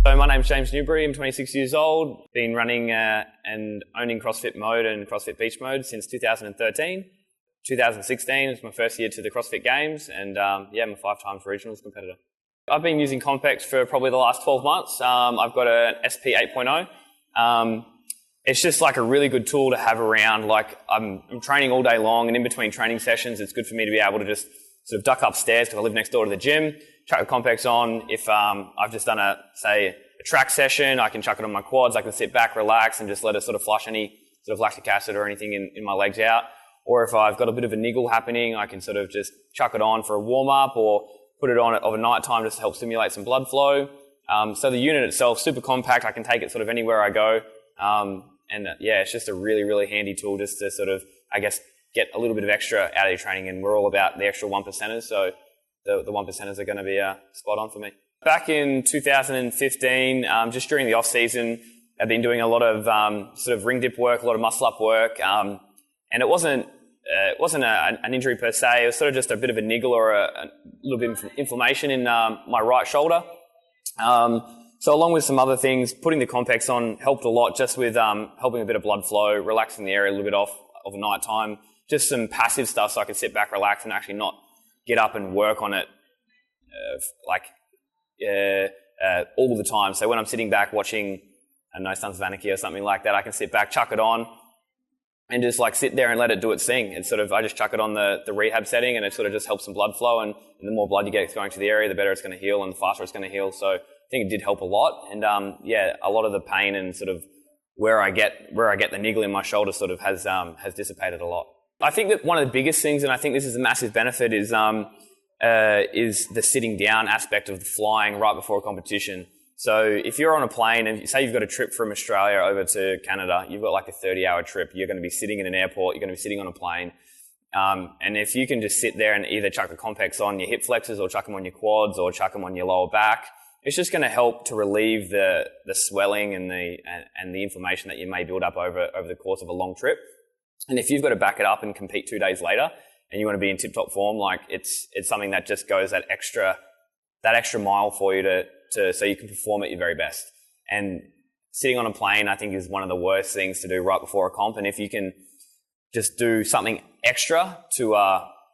So my name's James Newbury, I'm 26 years old, been running and owning CrossFit Mode and CrossFit Beach Mode since 2013. 2016 was my first year to the CrossFit Games, and I'm a 5-time regionals competitor. I've been using Compex for probably the last 12 months. I've got an SP 8.0. It's just like a really good tool to have around. Like I'm training all day long, and in between training sessions, it's good for me to be able to just sort of duck upstairs because I live next door to the gym, chuck the Compex on. If I've just done a track session, I can chuck it on my quads. I can sit back, relax, and just let it sort of flush any sort of lactic acid or anything in my legs out. Or if I've got a bit of a niggle happening, I can sort of just chuck it on for a warm-up or put it on over night time just to help stimulate some blood flow. So the unit itself, super compact. I can take it sort of anywhere I go. It's just a really, really handy tool just to sort of, I guess, get a little bit of extra out of your training. And we're all about the extra 1%ers, so the 1%ers are going to be spot on for me. Back in 2015, just during the off season, I've been doing a lot of sort of ring dip work, a lot of muscle up work, and it wasn't an injury per se. It was sort of just a bit of a niggle or a little bit of inflammation in my right shoulder. So along with some other things, putting the Compex on helped a lot, just with helping a bit of blood flow, relaxing the area a little bit off of night time, just some passive stuff so I could sit back, relax, and actually not get up and work on it all the time. So when I'm sitting back watching, I don't know, Sons of Anarchy or something like that, I can sit back, chuck it on, and just like sit there and let it do its thing. It's sort of, I just chuck it on the rehab setting, and it sort of just helps some blood flow, and the more blood you get going to the area, the better it's going to heal and the faster it's going to heal. So I think it did help a lot. And a lot of the pain and sort of where I get the niggle in my shoulder sort of has dissipated a lot. I think that one of the biggest things, and I think this is a massive benefit, is the sitting down aspect of the flying right before a competition. So if you're on a plane and say you've got a trip from Australia over to Canada, you've got like a 30-hour trip, you're going to be sitting in an airport, you're going to be sitting on a plane. And if you can just sit there and either chuck the Compex on your hip flexors or chuck them on your quads or chuck them on your lower back, it's just going to help to relieve the swelling and the inflammation that you may build up over the course of a long trip. And if you've got to back it up and compete 2 days later and you want to be in tip-top form, like it's something that just goes that extra mile for you to so you can perform at your very best. And sitting on a plane, I think, is one of the worst things to do right before a comp. And if you can just do something extra to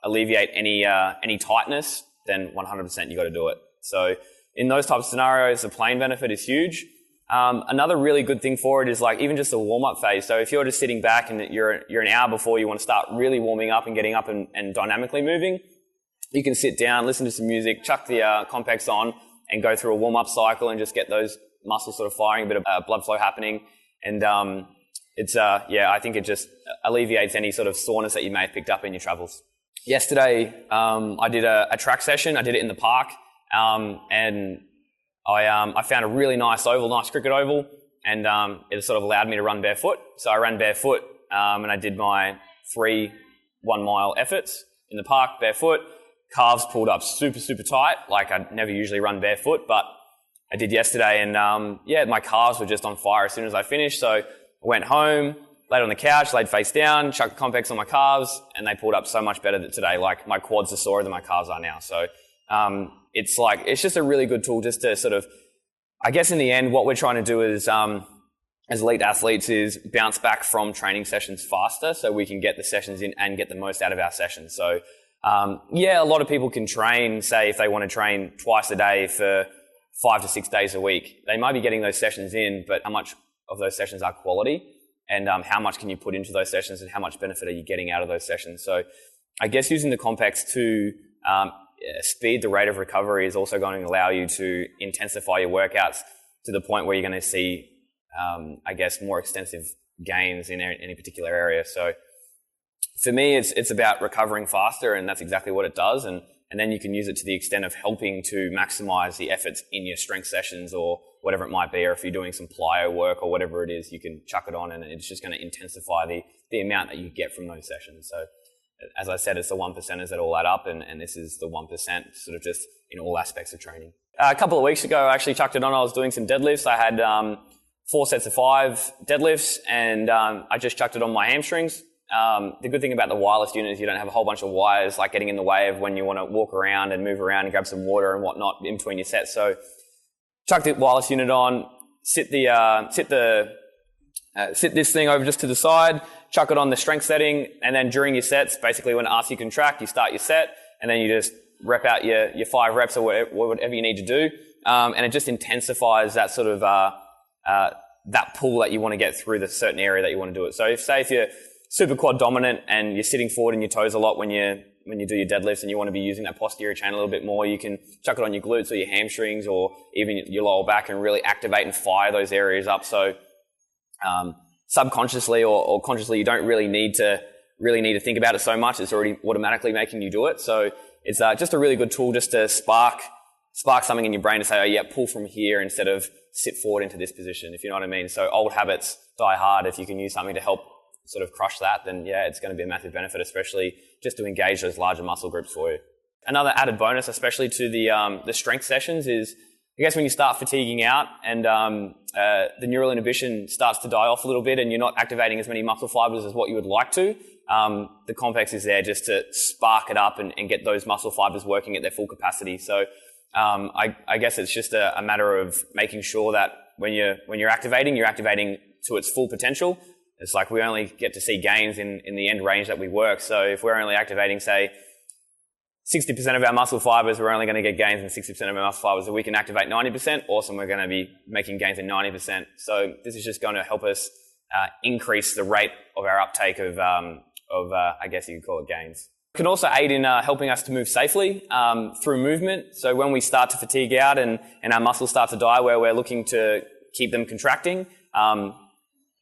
alleviate any tightness, then 100% you got to do it. So in those types of scenarios, the plane benefit is huge. Another really good thing for it is like even just a warm-up phase. So if you're just sitting back and you're an hour before you want to start really warming up and getting up and dynamically moving, you can sit down, listen to some music, chuck the Compex on, and go through a warm-up cycle and just get those muscles sort of firing, a bit of blood flow happening. And I think it just alleviates any sort of soreness that you may have picked up in your travels. Yesterday, I did a track session. I did it in the park, and I found a really nice cricket oval, and it sort of allowed me to run barefoot. So I ran barefoot, and I did my 3 1-mile efforts in the park barefoot. Calves pulled up super, super tight. Like I never usually run barefoot, but I did yesterday, and my calves were just on fire as soon as I finished. So I went home, laid on the couch, laid face down, chucked the Compex on my calves, and they pulled up so much better today. Like my quads are sorer than my calves are now. So it's just a really good tool just to sort of, I guess in the end, what we're trying to do is, as elite athletes, is bounce back from training sessions faster so we can get the sessions in and get the most out of our sessions. So a lot of people can train, say if they want to train twice a day for 5 to 6 days a week. They might be getting those sessions in, but how much of those sessions are quality, and how much can you put into those sessions, and how much benefit are you getting out of those sessions? So I guess using the Compex to speed the rate of recovery is also going to allow you to intensify your workouts to the point where you're going to see, more extensive gains in any particular area. So for me, it's about recovering faster, and that's exactly what it does. And then you can use it to the extent of helping to maximize the efforts in your strength sessions or whatever it might be, or if you're doing some plyo work or whatever it is, you can chuck it on and it's just going to intensify the amount that you get from those sessions. So as I said, it's the 1%ers that all add up, and this is the 1% sort of just in all aspects of training. A couple of weeks ago, I actually chucked it on. I was doing some deadlifts. I had 4 sets of 5 deadlifts, and I just chucked it on my hamstrings. The good thing about the wireless unit is you don't have a whole bunch of wires like getting in the way of when you want to walk around and move around and grab some water and whatnot in between your sets. So chuck the wireless unit on, sit this thing over just to the side, chuck it on the strength setting, and then during your sets, basically when it asks you to contract, you start your set, and then you just rep out your 5 reps or whatever you need to do, and it just intensifies that sort of that pull that you want to get through the certain area that you want to do it. So if you're super quad dominant and you're sitting forward in your toes a lot when you do your deadlifts and you want to be using that posterior chain a little bit more, you can chuck it on your glutes or your hamstrings or even your lower back and really activate and fire those areas up. So subconsciously or consciously, you don't really need to think about it so much. It's already automatically making you do it. So it's just a really good tool just to spark something in your brain to say, oh yeah, pull from here instead of sit forward into this position, if you know what I mean. So old habits die hard. If you can use something to help sort of crush that, then yeah, it's going to be a massive benefit, especially just to engage those larger muscle groups for you. Another added bonus, especially to the strength sessions, is I guess when you start fatiguing out and the neural inhibition starts to die off a little bit and you're not activating as many muscle fibers as what you would like to, the Compex is there just to spark it up and get those muscle fibers working at their full capacity. So I guess it's just a matter of making sure that when you're activating, you're activating to its full potential. It's like we only get to see gains in the end range that we work. So if we're only activating, say, 60% of our muscle fibers, we're only going to get gains in 60% of our muscle fibers. If we can activate 90%, awesome, we're going to be making gains in 90%. So this is just going to help us increase the rate of our uptake of I guess you could call it gains. It can also aid in helping us to move safely through movement. So when we start to fatigue out and our muscles start to die where we're looking to keep them contracting,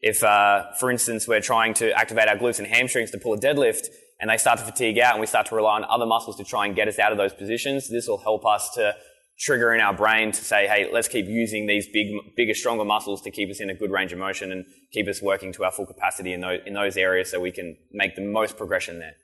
if, for instance, we're trying to activate our glutes and hamstrings to pull a deadlift and they start to fatigue out and we start to rely on other muscles to try and get us out of those positions, this will help us to trigger in our brain to say, hey, let's keep using these bigger, stronger muscles to keep us in a good range of motion and keep us working to our full capacity in those areas so we can make the most progression there.